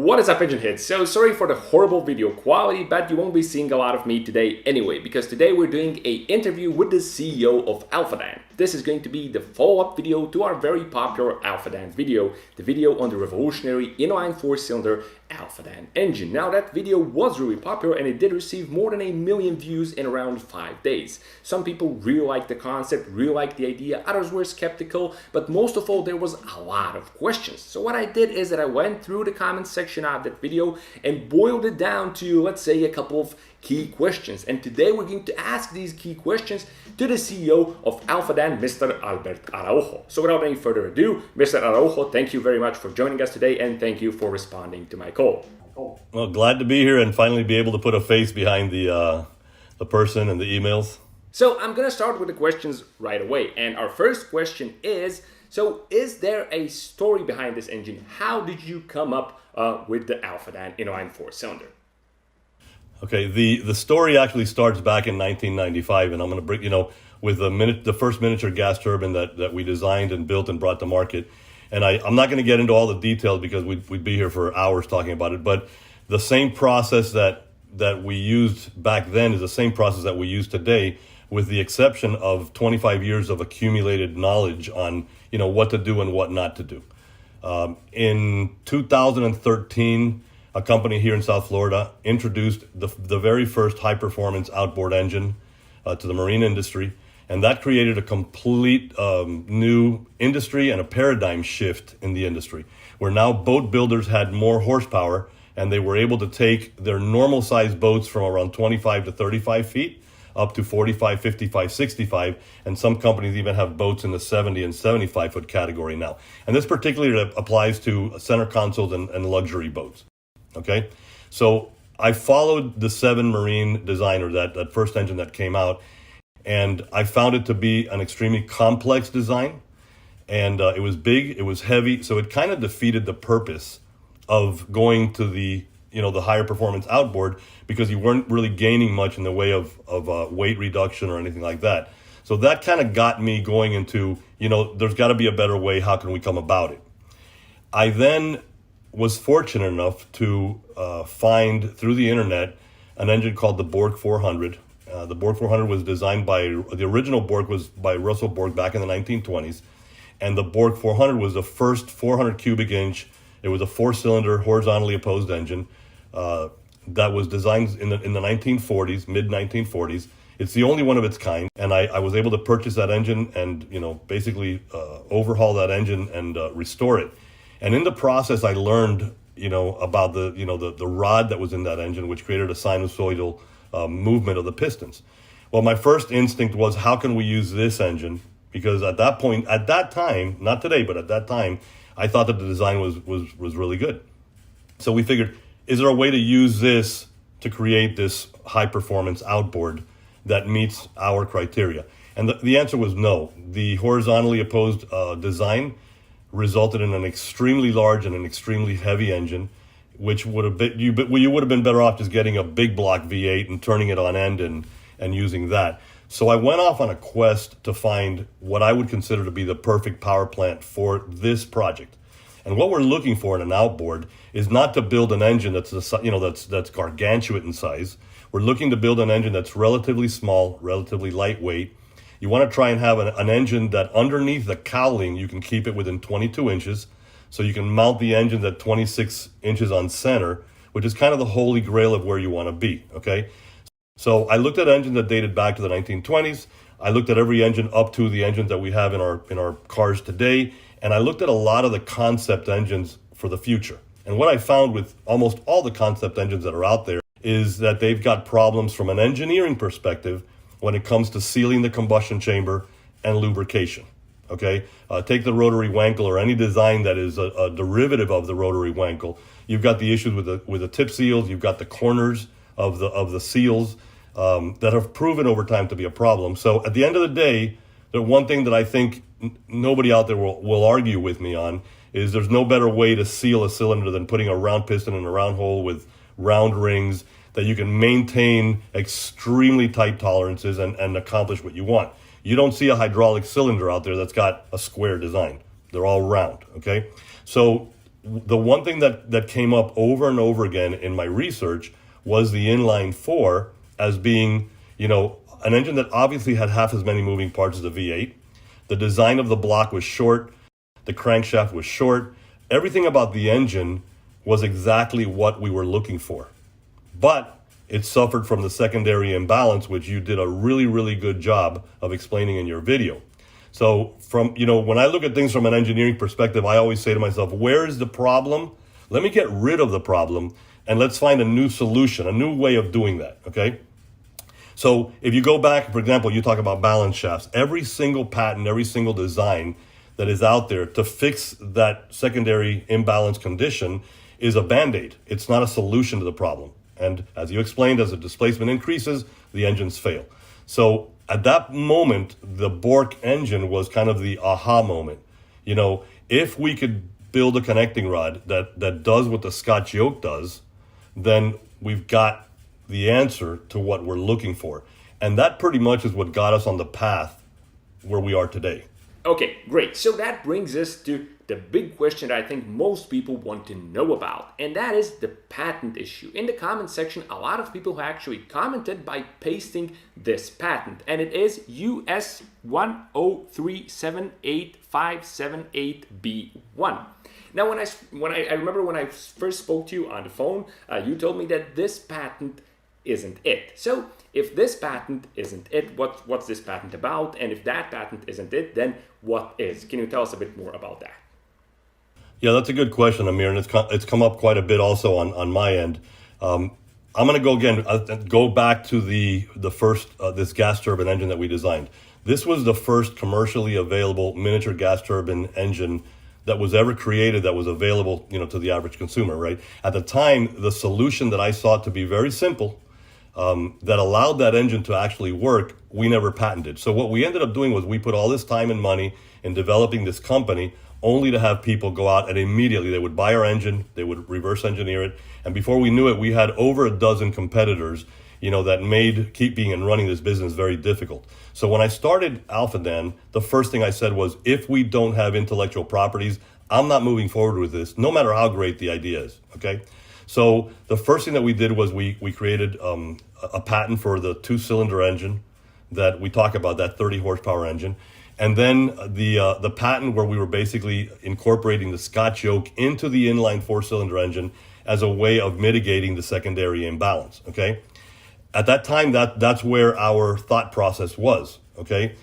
What is up, Engine Hits? So sorry for the horrible video quality, but you won't be seeing a lot of me today anyway, because today we're doing an interview with the CEO of Alfadan. This is going to be the follow-up video to our very popular Alfadan video, the video on the revolutionary inline four-cylinder Alfadan engine. Now that video was really popular and it did receive more than 1 million views in around 5 days. Some people really liked the concept, really liked the idea, others were skeptical, but most of all there was a lot of questions. So what I did is that I went through the comments section of that video and boiled it down to, let's say, a couple of key questions. And today we're going to ask these key questions to the CEO of Alfadan, Mr. Albert Araujo. So without any further ado, Mr. Araujo, thank you very much for joining us today and thank you for responding to my call. Well, glad to be here and finally be able to put a face behind the person and the emails. So I'm going to start with the questions right away. And our first question is, so is there a story behind this engine? How did you come up with the Alfadan inline four-cylinder? Okay, the story actually starts back in 1995, and I'm going to bring, with the first miniature gas turbine that we designed and built and brought to market. And I'm not going to get into all the details because we'd be here for hours talking about it, but the same process that we used back then is the same process that we use today, with the exception of 25 years of accumulated knowledge on, what to do and what not to do. In 2013, a company here in South Florida introduced the very first high-performance outboard engine to the marine industry, and that created a complete new industry and a paradigm shift in the industry, where now boat builders had more horsepower, and they were able to take their normal-sized boats from around 25 to 35 feet up to 45, 55, 65, and some companies even have boats in the 70 and 75 foot category now. And this particularly applies to center consoles and luxury boats. Okay, so I followed the 7 Marine designer, that first engine that came out, and I found it to be an extremely complex design, and it was big, it was heavy, so it kind of defeated the purpose of going to the higher performance outboard, because you weren't really gaining much in the way of weight reduction or anything like that. So that kind of got me going into, there's got to be a better way. How can we come about it? I then was fortunate enough to find through the internet an engine called the Bourke 400. The Bourke 400 was designed the original Bourke was by Russell Bourke back in the 1920s. And the Bourke 400 was the first 400 cubic inch. It was a 4-cylinder horizontally opposed engine that was designed in the 1940s, mid-1940s. It's the only one of its kind, and I was able to purchase that engine and basically overhaul that engine and restore it. And in the process, I learned about the rod that was in that engine, which created a sinusoidal movement of the pistons. Well, my first instinct was, how can we use this engine? Because at that time, not today, but at that time, I thought that the design was really good. So we figured, is there a way to use this to create this high-performance outboard that meets our criteria? And the answer was no. The horizontally opposed design resulted in an extremely large and an extremely heavy engine, which would have been, you would have been better off just getting a big block V8 and turning it on end and using that. So I went off on a quest to find what I would consider to be the perfect power plant for this project. And what we're looking for in an outboard is not to build an engine that's gargantuan in size. We're looking to build an engine that's relatively small, relatively lightweight. You want to try and have an engine that underneath the cowling, you can keep it within 22 inches. So you can mount the engines at 26 inches on center, which is kind of the holy grail of where you want to be, okay? So I looked at engines that dated back to the 1920s. I looked at every engine up to the engines that we have in our cars today. And I looked at a lot of the concept engines for the future. And what I found with almost all the concept engines that are out there is that they've got problems from an engineering perspective when it comes to sealing the combustion chamber and lubrication. Okay, take the rotary wankle or any design that is a derivative of the rotary wankle. You've got the issues with the tip seals. You've got the corners of the seals that have proven over time to be a problem. So at the end of the day, the one thing that I think nobody out there will argue with me on is there's no better way to seal a cylinder than putting a round piston in a round hole with round rings that you can maintain extremely tight tolerances and accomplish what you want. You don't see a hydraulic cylinder out there that's got a square design. They're all round, okay? So the one thing that came up over and over again in my research was the inline 4 as being, an engine that obviously had half as many moving parts as a V8. The design of the block was short. The crankshaft was short. Everything about the engine was exactly what we were looking for. But it suffered from the secondary imbalance, which you did a really, really good job of explaining in your video. So when I look at things from an engineering perspective, I always say to myself, where is the problem? Let me get rid of the problem and let's find a new solution, a new way of doing that, okay? So if you go back, for example, you talk about balance shafts. Every single patent, every single design that is out there to fix that secondary imbalance condition is a Band-Aid. It's not a solution to the problem. And as you explained, as the displacement increases, the engines fail. So at that moment, the Bourke engine was kind of the aha moment. If we could build a connecting rod that does what the Scotch yoke does, then we've got the answer to what we're looking for. And that pretty much is what got us on the path where we are today. Okay, great. So that brings us to the big question that I think most people want to know about, and that is the patent issue. In the comment section, a lot of people actually commented by pasting this patent, and it is US10378578B1. Now, when I remember when I first spoke to you on the phone, you told me that this patent isn't it. So if this patent isn't it, what's this patent about? And if that patent isn't it, then what is? Can you tell us a bit more about that? Yeah, that's a good question, Amir, and it's come up quite a bit also on my end. I'm going to go back to the first this gas turbine engine that we designed. This was the first commercially available miniature gas turbine engine that was ever created that was available, to the average consumer, right? At the time, the solution that I sought to be very simple, that allowed that engine to actually work, we never patented. So what we ended up doing was we put all this time and money in developing this company only to have people go out and immediately they would buy our engine, they would reverse engineer it. And before we knew it, we had over a dozen competitors, that made keeping and running this business very difficult. So when I started Alfadan, the first thing I said was, if we don't have intellectual properties, I'm not moving forward with this, no matter how great the idea is, okay? So the first thing that we did was we created a patent for the 2-cylinder engine that we talk about, that 30 horsepower engine. And then the patent where we were basically incorporating the Scotch yoke into the inline 4-cylinder engine as a way of mitigating the secondary imbalance, okay? At that time, that's where our thought process was, okay?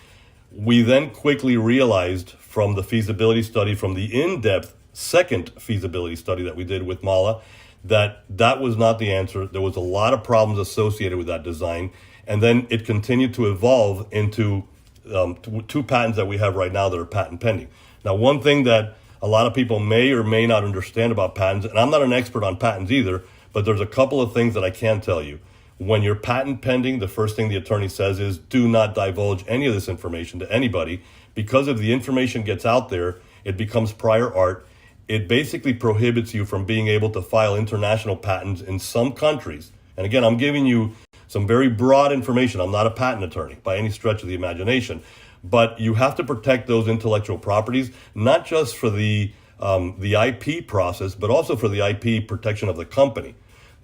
We then quickly realized from the feasibility study, from the in-depth second feasibility study that we did with Mahle, that was not the answer. There was a lot of problems associated with that design. And then it continued to evolve into 2 patents that we have right now that are patent pending. Now, one thing that a lot of people may or may not understand about patents, and I'm not an expert on patents either, but there's a couple of things that I can tell you. When you're patent pending, the first thing the attorney says is, do not divulge any of this information to anybody, because if the information gets out there, it becomes prior art. It basically prohibits you from being able to file international patents in some countries. And again, I'm giving you some very broad information. I'm not a patent attorney by any stretch of the imagination, but you have to protect those intellectual properties, not just for the IP process, but also for the IP protection of the company.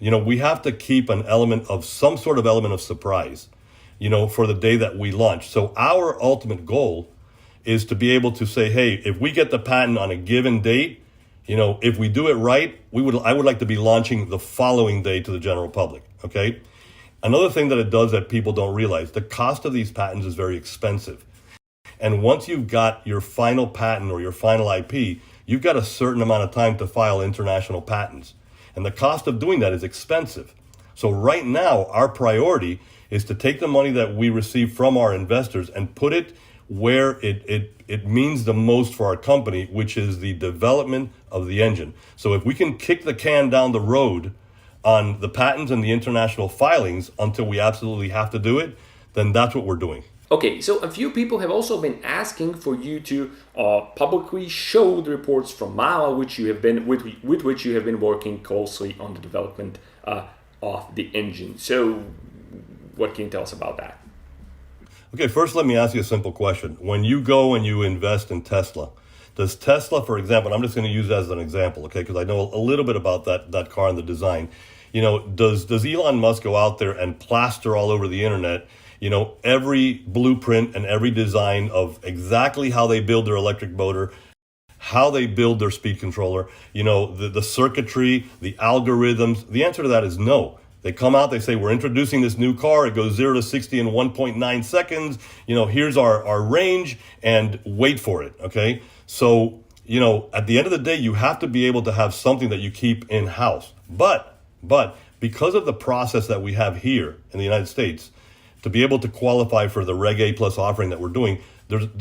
We have to keep some sort of element of surprise, for the day that we launch. So our ultimate goal is to be able to say, hey, if we get the patent on a given date, if we do it right, I would like to be launching the following day to the general public, okay? Another thing that it does that people don't realize, the cost of these patents is very expensive. And once you've got your final patent or your final IP, you've got a certain amount of time to file international patents. And the cost of doing that is expensive. So right now, our priority is to take the money that we receive from our investors and put it where it means the most for our company, which is the development of the engine. So if we can kick the can down the road on the patents and the international filings until we absolutely have to do it, then that's what we're doing. Okay, so a few people have also been asking for you to publicly show the reports from Mahle, with which you have been working closely on the development of the engine. So what can you tell us about that? Okay, first let me ask you a simple question. When you go and you invest in Tesla, Does Tesla, for example, I'm just going to use it as an example, okay, because I know a little bit about that car and the design. Does Elon Musk go out there and plaster all over the internet, every blueprint and every design of exactly how they build their electric motor, how they build their speed controller, the circuitry, the algorithms? The answer to that is no. They come out, they say, we're introducing this new car. It goes 0 to 60 in 1.9 seconds. Here's our range, and wait for it, okay? So, at the end of the day, you have to be able to have something that you keep in-house. But because of the process that we have here in the United States, to be able to qualify for the Reg A plus offering that we're doing,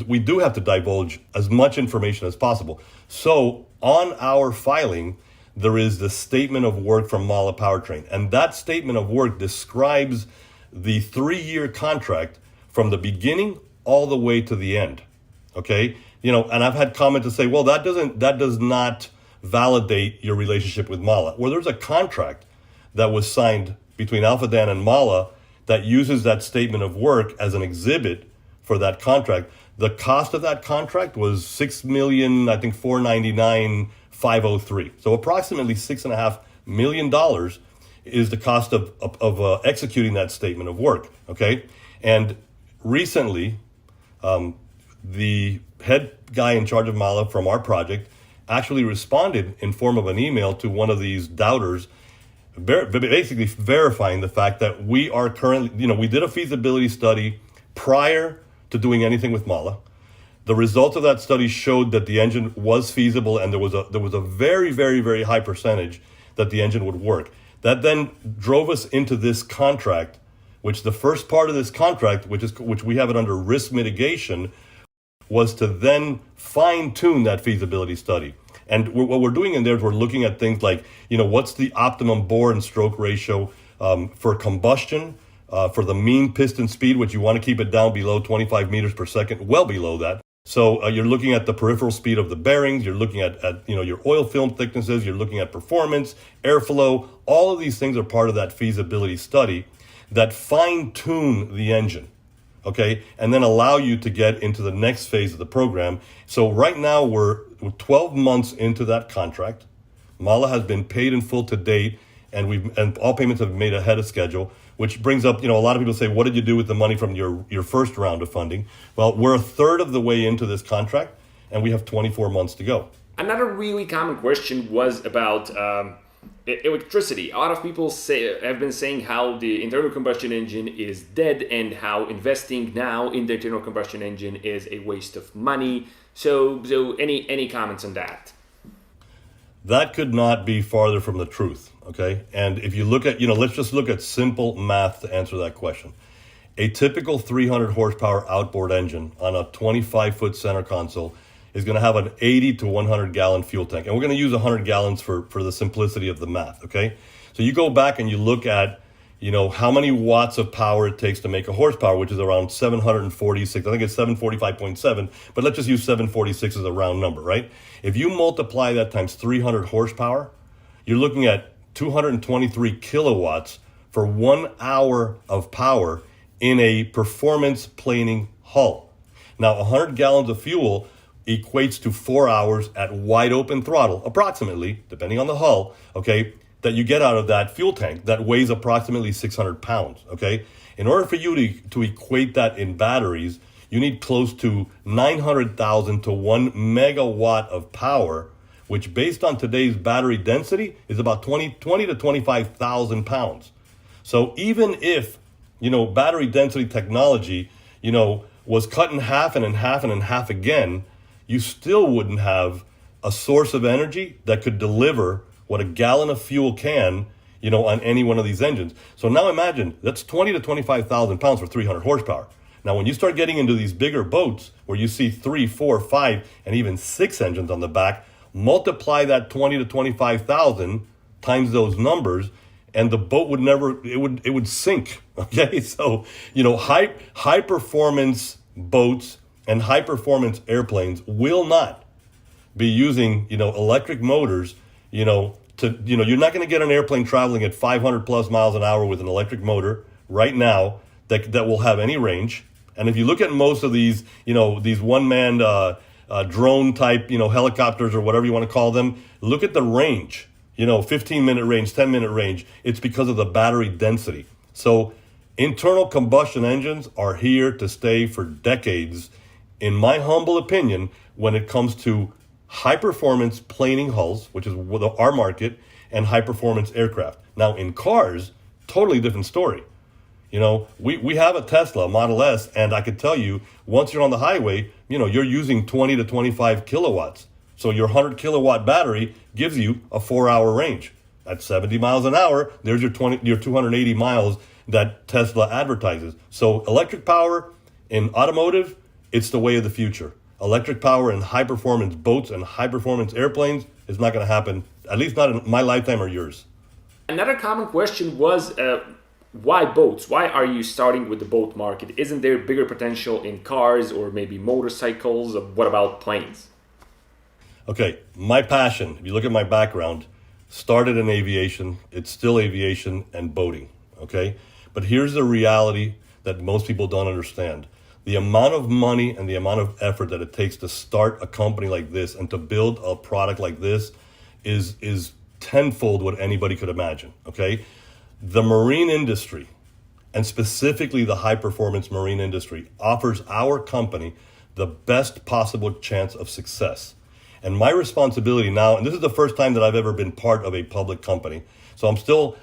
we do have to divulge as much information as possible. So on our filing, there is the statement of work from Mahle Powertrain. And that statement of work describes the 3-year contract from the beginning all the way to the end. Okay? And I've had comments to say, well, that does not validate your relationship with Mahle. Well, there's a contract that was signed between Alfadan and Mahle that uses that statement of work as an exhibit for that contract. The cost of that contract was $6,499,503. So approximately $6.5 million is the cost of executing that statement of work. Okay, and recently, the head guy in charge of Mahle from our project actually responded in form of an email to one of these doubters, basically verifying the fact that we are currently, we did a feasibility study prior to doing anything with Mahle. The results of that study showed that the engine was feasible, and there was a very, very, very high percentage that the engine would work. That then drove us into this contract, which the first part of this contract, which we have it under risk mitigation, was to then fine-tune that feasibility study. And what we're doing in there is we're looking at things like, what's the optimum bore and stroke ratio for combustion, for the mean piston speed, which you want to keep it down below 25 meters per second, well below that. So you're looking at the peripheral speed of the bearings, you're looking at your oil film thicknesses, you're looking at performance, airflow. All of these things are part of that feasibility study that fine-tune the engine. Okay, and then allow you to get into the next phase of the program. So right now we're 12 months into that contract. Mahle has been paid in full to date, and all payments have been made ahead of schedule, which brings up, a lot of people say, what did you do with the money from your first round of funding? Well, we're a third of the way into this contract, and we have 24 months to go. Another really common question was about electricity. A lot of people have been saying how the internal combustion engine is dead and how investing now in the internal combustion engine is a waste of money. So any comments on that? That could not be farther from the truth, okay? And if you look at, let's just look at simple math to answer that question. A typical 300 horsepower outboard engine on a 25-foot center console is going to have an 80 to 100 gallon fuel tank. And we're going to use 100 gallons for the simplicity of the math, okay? So you go back and you look at, how many watts of power it takes to make a horsepower, which is around 746. I think it's 745.7, but let's just use 746 as a round number, right? If you multiply that times 300 horsepower, you're looking at 223 kilowatts for 1 hour of power in a performance planing hull. Now, 100 gallons of fuel equates to 4 hours at wide open throttle, approximately, depending on the hull, okay, that you get out of that fuel tank that weighs approximately 600 pounds, okay? In order for you to equate that in batteries, you need close to 900,000 to 1 megawatt of power, which based on today's battery density is about 20 to 25,000 pounds. So even if, battery density technology, was cut in half and in half and in half again, you still wouldn't have a source of energy that could deliver what a gallon of fuel can, on any one of these engines. So now imagine that's 20 to 25,000 pounds for 300 horsepower. Now, when you start getting into these bigger boats where you see 3, 4, 5, and even 6 engines on the back, multiply that 20 to 25,000 times those numbers, and the boat would it would sink. Okay, so high performance boats and high performance airplanes will not be using electric motors. You're not going to get an airplane traveling at 500 plus miles an hour with an electric motor right now that will have any range. And if you look at most of these these one-man drone type, helicopters or whatever you want to call them. Look at the range, 15-minute range, 10-minute range. It's because of the battery density. So internal combustion engines are here to stay for decades, in my humble opinion, when it comes to high-performance planing hulls, which is our market, and high-performance aircraft. Now, in cars, totally different story. We have a Tesla Model S, and I could tell you, once you're on the highway, you're using 20 to 25 kilowatts. So your 100 kilowatt battery gives you a 4-hour range. At 70 miles an hour, there's your 280 miles that Tesla advertises. So electric power in automotive, it's the way of the future. Electric power in high-performance boats and high-performance airplanes is not going to happen, at least not in my lifetime or yours. Another common question was, why boats? Why are you starting with the boat market? Isn't there bigger potential in cars or maybe motorcycles? What about planes? Okay, my passion, if you look at my background, started in aviation. It's still aviation and boating, okay? But here's the reality that most people don't understand. The amount of money and the amount of effort that it takes to start a company like this and to build a product like this is tenfold what anybody could imagine, okay? The marine industry, and specifically the high-performance marine industry, offers our company the best possible chance of success. And my responsibility now, and this is the first time that I've ever been part of a public company, so I'm still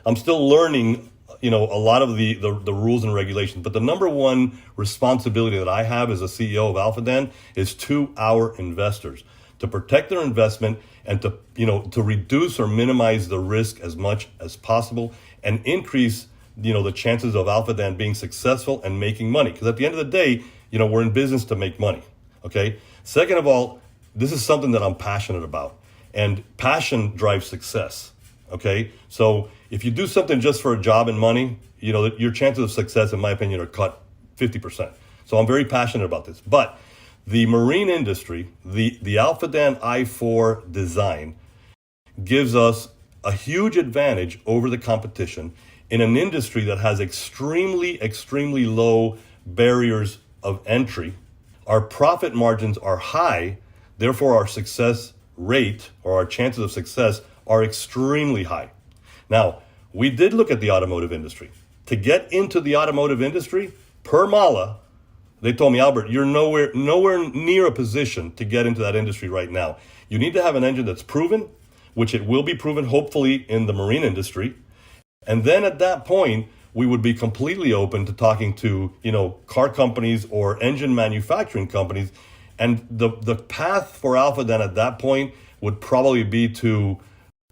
learning, a lot of the rules and regulations. But the number one responsibility that I have as a CEO of Alfadan is to our investors, to protect their investment and to reduce or minimize the risk as much as possible and increase, the chances of Alfadan being successful and making money. Because at the end of the day, we're in business to make money, okay? Second of all, this is something that I'm passionate about, and passion drives success, okay? So if you do something just for a job and money, your chances of success, in my opinion, are cut 50%. So I'm very passionate about this. But the marine industry, the Alfadan i4 design gives us a huge advantage over the competition in an industry that has extremely, extremely low barriers of entry. Our profit margins are high, therefore our success rate or our chances of success are extremely high. Now, we did look at the automotive industry. To get into the automotive industry, per Mahle, they told me, Albert, you're nowhere near a position to get into that industry right now. You need to have an engine that's proven, which it will be proven hopefully in the marine industry. And then at that point, we would be completely open to talking to, car companies or engine manufacturing companies. And the path for Alfadan at that point would probably be to,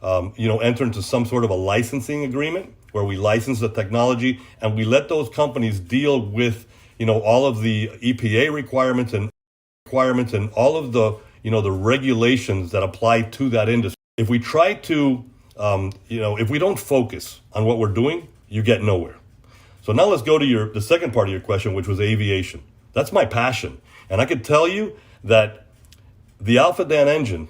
enter into some sort of a licensing agreement where we license the technology and we let those companies deal with, all of the EPA requirements and all of the, the regulations that apply to that industry. If we try to, if we don't focus on what we're doing, you get nowhere. So now let's go to the second part of your question, which was aviation. That's my passion. And I could tell you that the Alfadan engine,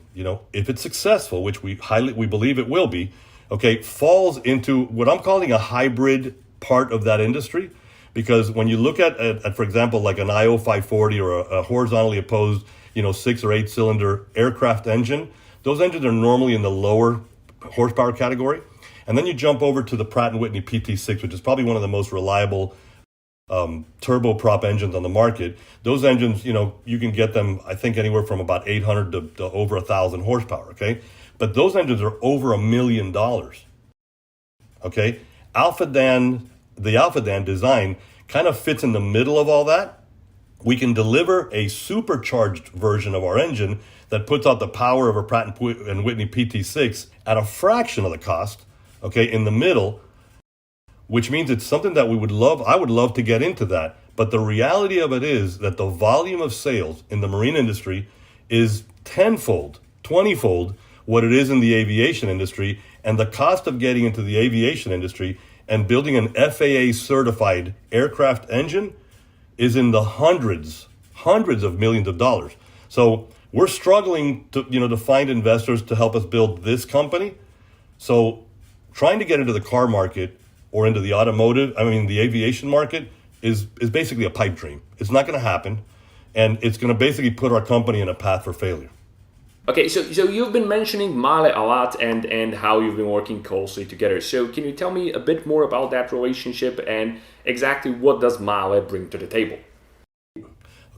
if it's successful, which we believe it will be, okay, falls into what I'm calling a hybrid part of that industry. Because when you look at for example, like an IO 540 or a horizontally opposed, 6 or 8 cylinder aircraft engine, those engines are normally in the lower horsepower category. And then you jump over to the Pratt & Whitney PT6, which is probably one of the most reliable turboprop engines on the market. Those engines, you can get them, I think, anywhere from about 800 to over 1,000 horsepower, okay? But those engines are over $1 million, okay? The Alfadan design kind of fits in the middle of all that. We can deliver a supercharged version of our engine that puts out the power of a Pratt & Whitney PT6 at a fraction of the cost, okay, in the middle, which means it's something that we would love. I would love to get into that. But the reality of it is that the volume of sales in the marine industry is tenfold, 20-fold what it is in the aviation industry. And the cost of getting into the aviation industry and building an FAA certified aircraft engine is in the hundreds of millions of dollars. So we're struggling to find investors to help us build this company. So trying to get into the car market or into the aviation market is basically a pipe dream. It's not going to happen. and it's going to basically put our company in a path for failure. Okay, so you've been mentioning Mahle a lot and how you've been working closely together. So can you tell me a bit more about that relationship and exactly what does Mahle bring to the table?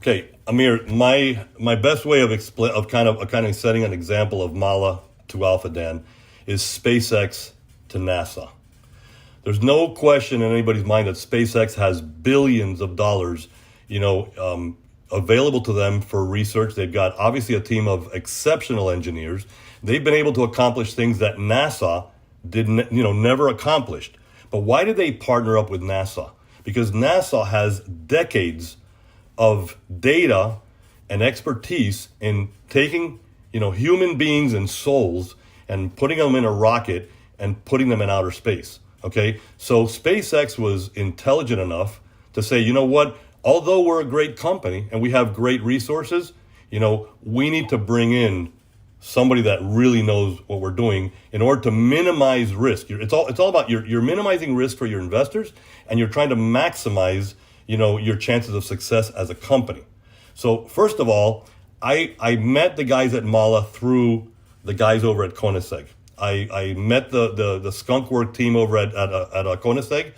Okay, Amir, my best way of kind of setting an example of Mahle to Alfadan is SpaceX to NASA. There's no question in anybody's mind that SpaceX has billions of dollars, available to them for research. They've got obviously a team of exceptional engineers. They've been able to accomplish things that NASA never accomplished. But why did they partner up with NASA? Because NASA has decades of data and expertise in taking, human beings and souls and putting them in a rocket and putting them in outer space. Okay, so SpaceX was intelligent enough to say, you know what? Although we're a great company and we have great resources, we need to bring in somebody that really knows what we're doing in order to minimize risk. It's all about you're minimizing risk for your investors, and you're trying to maximize, your chances of success as a company. So first of all, I met the guys at Mahle through the guys over at Koenigsegg. I met the skunk work team over at Koenigsegg,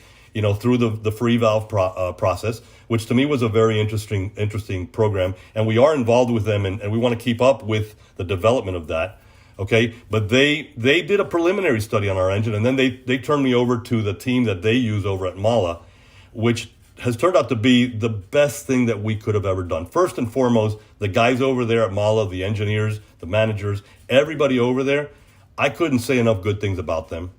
through the free valve process, which to me was a very interesting program. And we are involved with them, and we want to keep up with the development of that. Okay, but they did a preliminary study on our engine, and then they turned me over to the team that they use over at Mahle, which has turned out to be the best thing that we could have ever done. First and foremost, the guys over there at Mahle, the engineers, the managers, everybody over there, I couldn't say enough good things about them.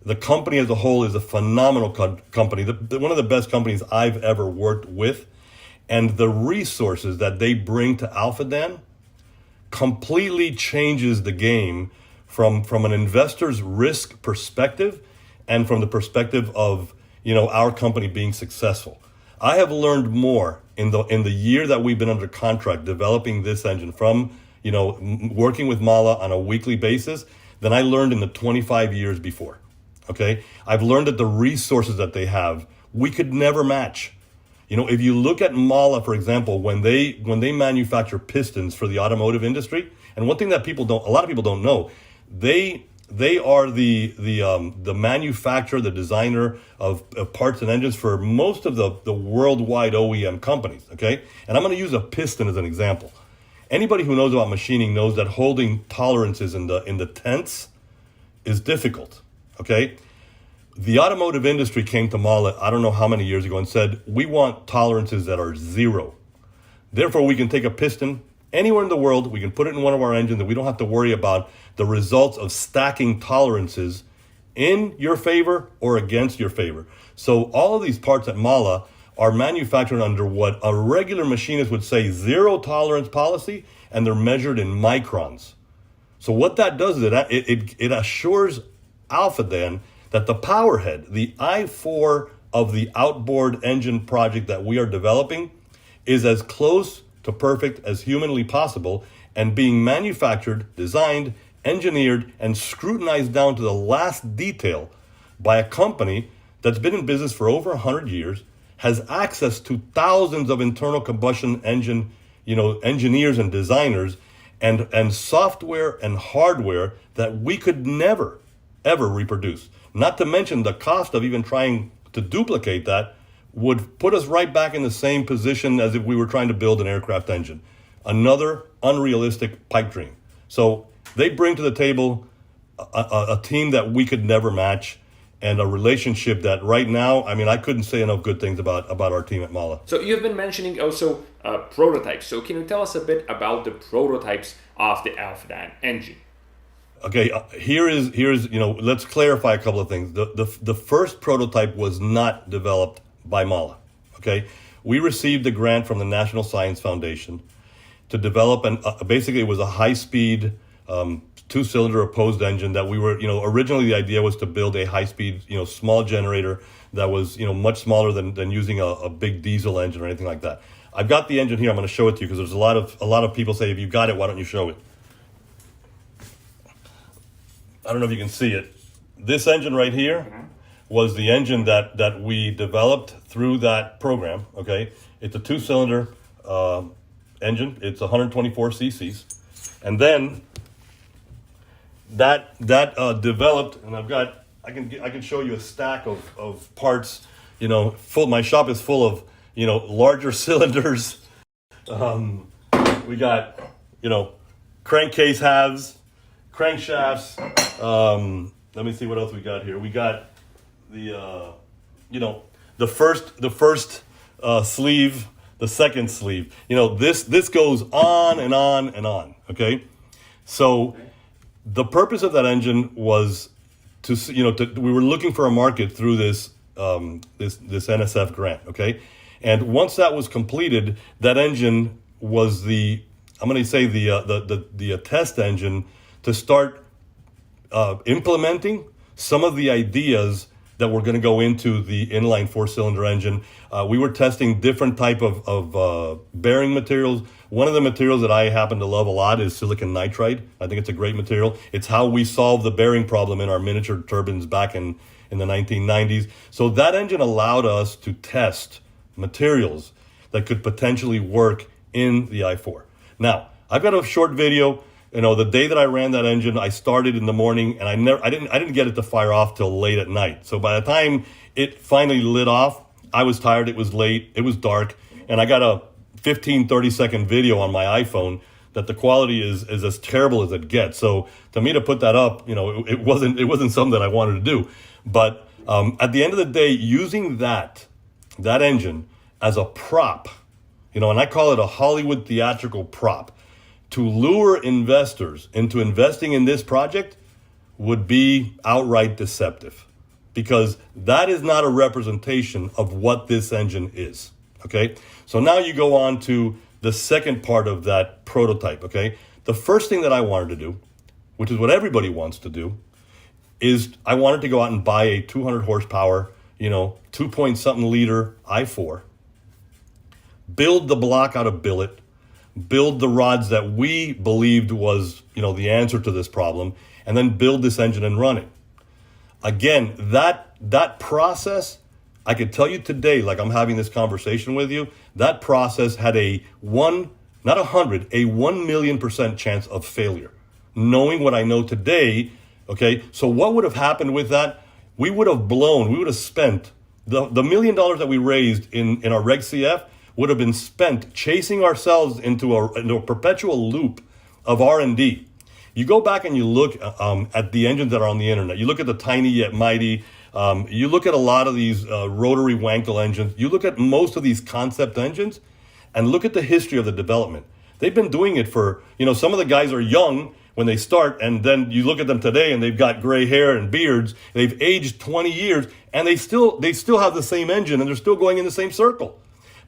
The company as a whole is a phenomenal company, one of the best companies I've ever worked with. And the resources that they bring to Alfadan completely changes the game from an investor's risk perspective and from the perspective of, our company being successful. I have learned more in the year that we've been under contract developing this engine from, working with Mahle on a weekly basis than I learned in the 25 years before. Okay, I've learned that the resources that they have, we could never match. If you look at Mahle, for example, when they manufacture pistons for the automotive industry, and one thing that a lot of people don't know, they are the manufacturer, the designer of parts and engines for most of the worldwide OEM companies. Okay, and I'm going to use a piston as an example. Anybody who knows about machining knows that holding tolerances in the tenths is difficult. Okay, the automotive industry came to Mahle, I don't know how many years ago, and said, we want tolerances that are 0. Therefore, we can take a piston anywhere in the world, we can put it in one of our engines, and we don't have to worry about the results of stacking tolerances in your favor or against your favor. So all of these parts at Mahle are manufactured under what a regular machinist would say 0 tolerance policy, and they're measured in microns. So what that does is it assures Alfadan that the powerhead, the I-4 of the outboard engine project that we are developing, is as close to perfect as humanly possible, and being manufactured, designed, engineered, and scrutinized down to the last detail by a company that's been in business for over 100 years, has access to thousands of internal combustion engine, engineers and designers, and software and hardware that we could never, ever reproduce. Not to mention the cost of even trying to duplicate that would put us right back in the same position as if we were trying to build an aircraft engine. Another unrealistic pipe dream. So they bring to the table a team that we could never match, and a relationship that right now, I couldn't say enough good things about our team at Mahle. So you've been mentioning also prototypes. So can you tell us a bit about the prototypes of the Alfadan engine? Okay, here's let's clarify a couple of things. The first prototype was not developed by Mahle. Okay, we received a grant from the National Science Foundation to develop basically it was a high-speed 2-cylinder opposed engine that we were, originally the idea was to build a high-speed, small generator that was, much smaller than using a big diesel engine or anything like that. I've got the engine here. I'm going to show it to you because there's a lot of people say, if you got it, why don't you show it? I don't know if you can see it. This engine right here was the engine that we developed through that program. Okay, it's a 2-cylinder. engine. It's 124 cc's. And then that developed, and I can show you a stack of parts. My shop is full of larger cylinders. We got crankcase halves, crankshafts. Let me see what else we got here. We got the first sleeve, the second sleeve. This goes on and on and on. Okay, so the purpose of that engine was we were looking for a market through this NSF grant. Okay, and once that was completed, that engine was the test engine to start implementing some of the ideas that were going to go into the inline 4-cylinder engine. We were testing different type of bearing materials. One of the materials that I happen to love a lot is silicon nitride. I think it's a great material. It's how we solved the bearing problem in our miniature turbines back in the 1990s. So that engine allowed us to test materials that could potentially work in the i4. Now, I've got a short video. The day that I ran that engine, I started in the morning, and I didn't get it to fire off till late at night. So by the time it finally lit off, I was tired. It was late. It was dark, and I got a 30-second video on my iPhone that the quality is as terrible as it gets. So to me to put that up, it wasn't something that I wanted to do. But at the end of the day, using that engine as a prop, and I call it a Hollywood theatrical prop, to lure investors into investing in this project would be outright deceptive, because that is not a representation of what this engine is. Okay, so now you go on to the second part of that prototype. Okay, the first thing that I wanted to do, which is what everybody wants to do, is I wanted to go out and buy a 200 horsepower, 2-point-something liter i4, build the block out of billet, build the rods that we believed was, the answer to this problem, and then build this engine and run it. Again, that process, I could tell you today, like I'm having this conversation with you, that process had a 1 million% chance of failure. Knowing what I know today, okay, so what would have happened with that? We would have spent the $1 million that we raised in our Reg CF would have been spent chasing ourselves into a perpetual loop of R&D. You go back and you look at the engines that are on the internet. You look at the tiny yet mighty. You look at a lot of these rotary Wankel engines. You look at most of these concept engines and look at the history of the development. They've been doing it for, some of the guys are young when they start, and then you look at them today and they've got gray hair and beards. They've aged 20 years and they still have the same engine and they're still going in the same circle.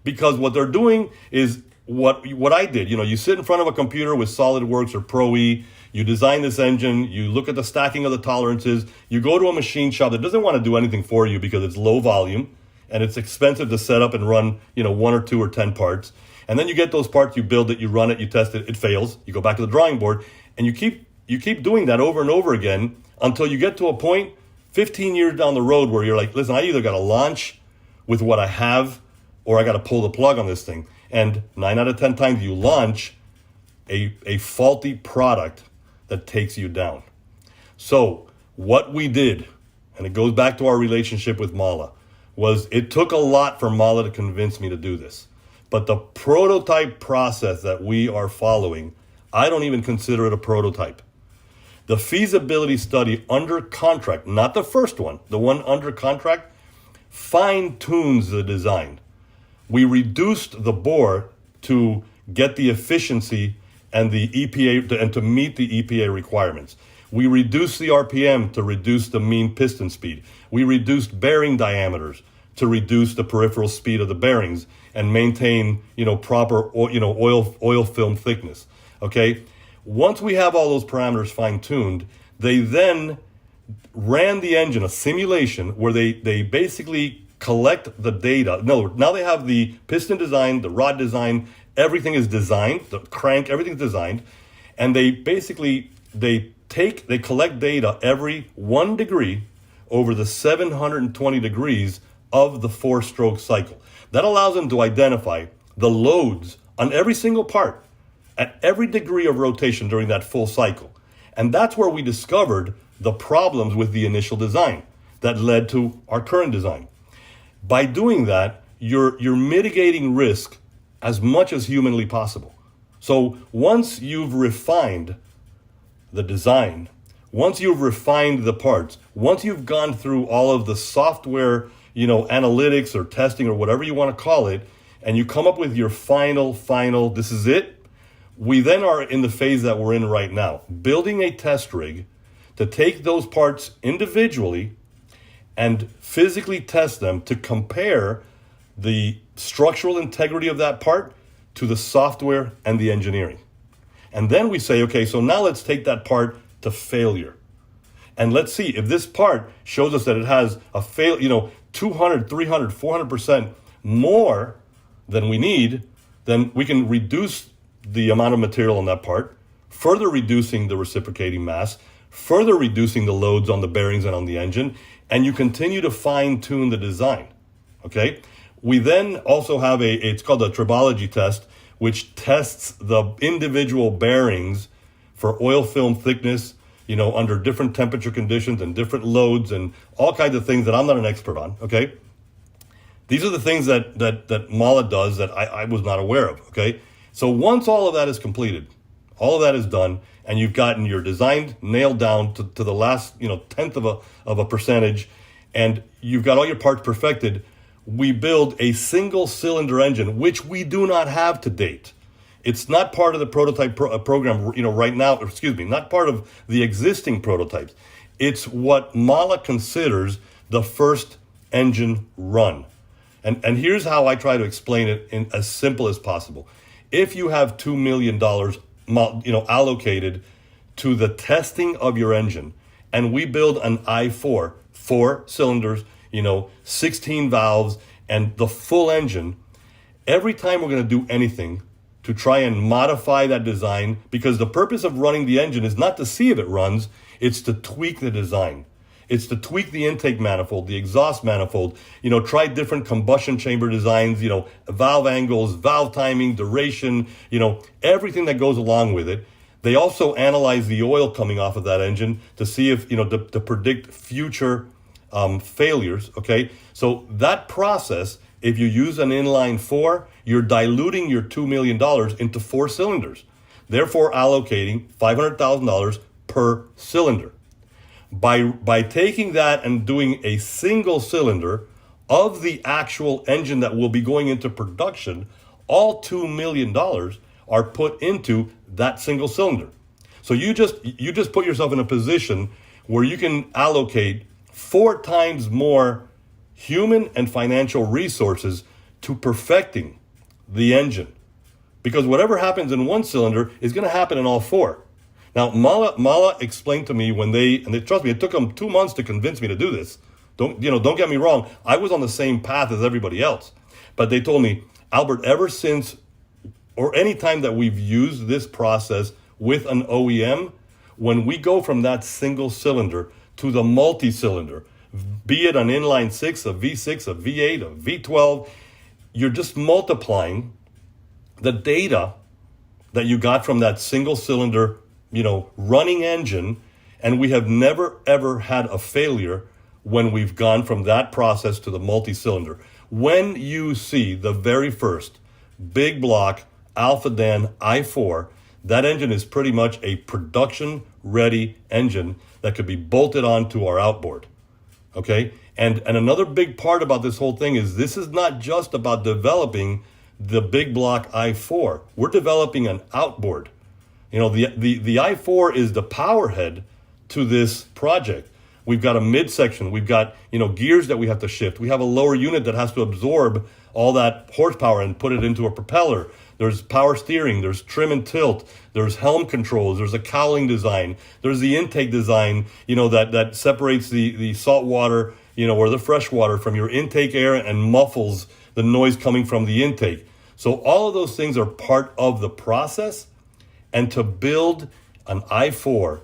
Because what they're doing is what I did. You sit in front of a computer with SolidWorks or Pro E, you design this engine, you look at the stacking of the tolerances, you go to a machine shop that doesn't want to do anything for you because it's low volume and it's expensive to set up and run, 1 or 2 or 10 parts. And then you get those parts, you build it, you run it, you test it, it fails. You go back to the drawing board and you keep doing that over and over again until you get to a point 15 years down the road where you're like, listen, I either got to launch with what I have or I got to pull the plug on this thing. And 9 out of 10 times you launch a faulty product that takes you down. So what we did, and it goes back to our relationship with Mahle, was it took a lot for Mahle to convince me to do this. But the prototype process that we are following, I don't even consider it a prototype. The feasibility study under contract, not the first one, the one under contract, fine-tunes the design. We reduced the bore to get the efficiency and the EPA and to meet the EPA requirements. We reduced the RPM to reduce the mean piston speed. We reduced bearing diameters to reduce the peripheral speed of the bearings and maintain, proper, oil film thickness. Okay. Once we have all those parameters fine-tuned, they then ran the engine, a simulation where they basically collect the data. No, now they have the piston design, the rod design, everything is designed, the crank, everything's designed, and they collect data every 1 degree over the 720 degrees of the 4-stroke cycle. That allows them to identify the loads on every single part, at every degree of rotation during that full cycle. And that's where we discovered the problems with the initial design that led to our current design. By doing that, you're mitigating risk as much as humanly possible. So once you've refined the design, once you've refined the parts, once you've gone through all of the software, analytics or testing or whatever you want to call it, and you come up with your final, this is it, we then are in the phase that we're in right now, building a test rig to take those parts individually and physically test them to compare the structural integrity of that part to the software and the engineering. And then we say, okay, so now let's take that part to failure. And let's see if this part shows us that it has a 200, 300, 400% more than we need, then we can reduce the amount of material on that part, further reducing the reciprocating mass, further reducing the loads on the bearings and on the engine, and you continue to fine tune the design, okay? We then also have it's called a tribology test, which tests the individual bearings for oil film thickness, under different temperature conditions and different loads and all kinds of things that I'm not an expert on, okay? These are the things that Mahle does that I was not aware of, okay? So once all of that is completed, all of that is done, and you've gotten your design nailed down to the last, tenth of a percentage, and you've got all your parts perfected, we build a single cylinder engine, which we do not have to date. It's not part of the prototype program, right now, not part of the existing prototypes. It's what Mahle considers the first engine run. And here's how I try to explain it in as simple as possible. If you have $2 million, allocated to the testing of your engine, and we build an i4, 4 cylinders, 16 valves, and the full engine, every time we're going to do anything to try and modify that design, because the purpose of running the engine is not to see if it runs, it's to tweak the design. It's to tweak the intake manifold, the exhaust manifold, try different combustion chamber designs, valve angles, valve timing, duration, everything that goes along with it. They also analyze the oil coming off of that engine to see if, to predict future failures, okay? So that process, if you use an inline 4, you're diluting your $2 million into 4 cylinders, therefore allocating $500,000 per cylinder. By taking that and doing a single cylinder of the actual engine that will be going into production, all $2 million are put into that single cylinder. So you just put yourself in a position where you can allocate 4 times more human and financial resources to perfecting the engine. Because whatever happens in one cylinder is going to happen in all 4. Now, Mahle explained to me and trust me, it took them 2 months to convince me to do this. Don't get me wrong. I was on the same path as everybody else. But they told me, Albert, ever since or any time that we've used this process with an OEM, when we go from that single cylinder to the multi-cylinder, be it an inline 6, a V6, a V8, a V12, you're just multiplying the data that you got from that single cylinder running engine, and we have never, ever had a failure when we've gone from that process to the multi-cylinder. When you see the very first big block Alfadan i4, that engine is pretty much a production-ready engine that could be bolted onto our outboard, okay? And another big part about this whole thing is this is not just about developing the big block i4. We're developing an outboard. The i4 is the power head to this project. We've got a midsection. We've got, gears that we have to shift. We have a lower unit that has to absorb all that horsepower and put it into a propeller. There's power steering. There's trim and tilt. There's helm controls. There's a cowling design. There's the intake design, that separates the salt water, or the fresh water from your intake air and muffles the noise coming from the intake. So all of those things are part of the process. And to build an i4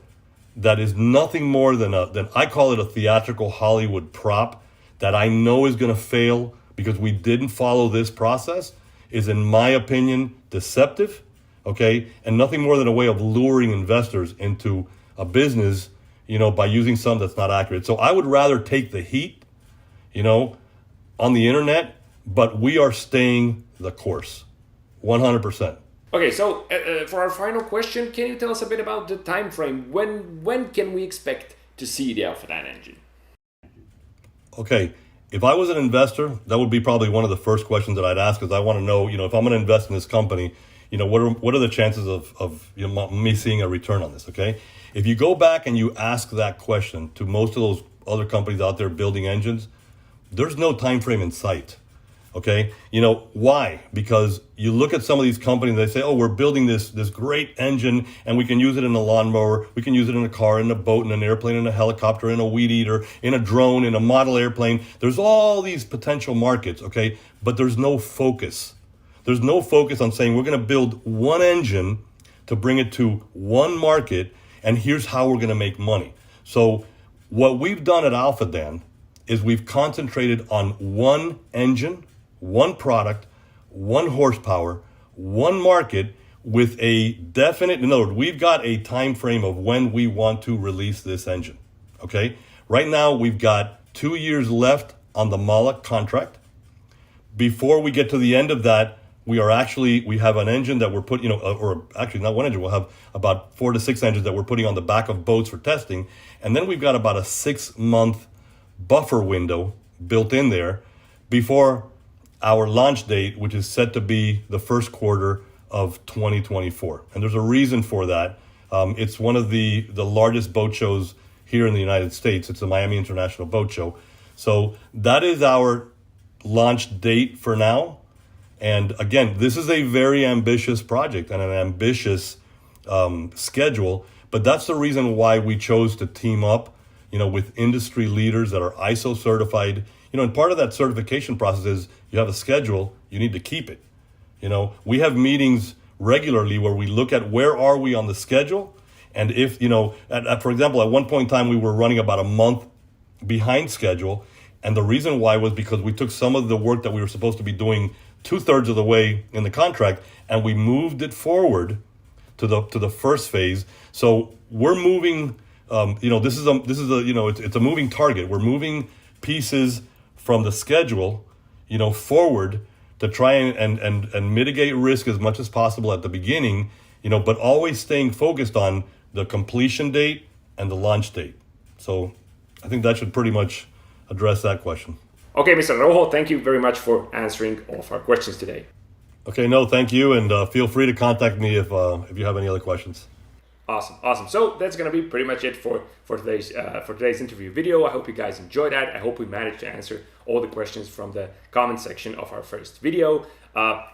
that is nothing more than I call it a theatrical Hollywood prop that I know is going to fail because we didn't follow this process, is, in my opinion, deceptive, okay, and nothing more than a way of luring investors into a business, by using something that's not accurate. So I would rather take the heat, on the internet, but we are staying the course, 100%. Okay, so for our final question, can you tell us a bit about the time frame? When can we expect to see the Alfadan engine? Okay, if I was an investor, that would be probably one of the first questions that I'd ask, because I want to know, if I'm going to invest in this company, what are the chances of me seeing a return on this? Okay, if you go back and you ask that question to most of those other companies out there building engines, there's no time frame in sight. Okay, why? Because you look at some of these companies, they say, oh, we're building this great engine and we can use it in a lawnmower, we can use it in a car, in a boat, in an airplane, in a helicopter, in a weed eater, in a drone, in a model airplane. There's all these potential markets, okay, but there's no focus. There's no focus on saying we're going to build one engine to bring it to one market, and here's how we're going to make money. So what we've done at Alfadan is we've concentrated on one engine, one product, one horsepower, one market with a definite, in other words, we've got a time frame of when we want to release this engine, okay? Right now, we've got 2 years left on the Mahle contract. Before we get to the end of that, we have an engine that we're putting, or actually not one engine, we'll have about 4 to 6 engines that we're putting on the back of boats for testing. And then we've got about a 6-month buffer window built in there before our launch date, which is set to be the first quarter of 2024. And there's a reason for that. It's one of the largest boat shows here in the United States. It's the Miami International Boat Show. So that is our launch date for now. And again, this is a very ambitious project and an ambitious schedule, but that's the reason why we chose to team up, with industry leaders that are ISO certified. And part of that certification process is you have a schedule, you need to keep it. We have meetings regularly where we look at where are we on the schedule. And if, for example, at one point in time, we were running about a month behind schedule. And the reason why was because we took some of the work that we were supposed to be doing 2/3 of the way in the contract, and we moved it forward to the first phase. So we're moving, it's a moving target. We're moving pieces from the schedule, forward to try and mitigate risk as much as possible at the beginning, but always staying focused on the completion date and the launch date. So I think that should pretty much address that question. Okay, Mr. Rojo, thank you very much for answering all of our questions today. Okay, no, thank you, and feel free to contact me if you have any other questions. Awesome. So that's gonna be pretty much it for today's interview video. I hope you guys enjoyed that. I hope we managed to answer all the questions from the comment section of our first video.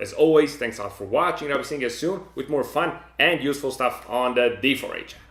As always, thanks a lot for watching. I'll be seeing you soon with more fun and useful stuff on the D4A channel.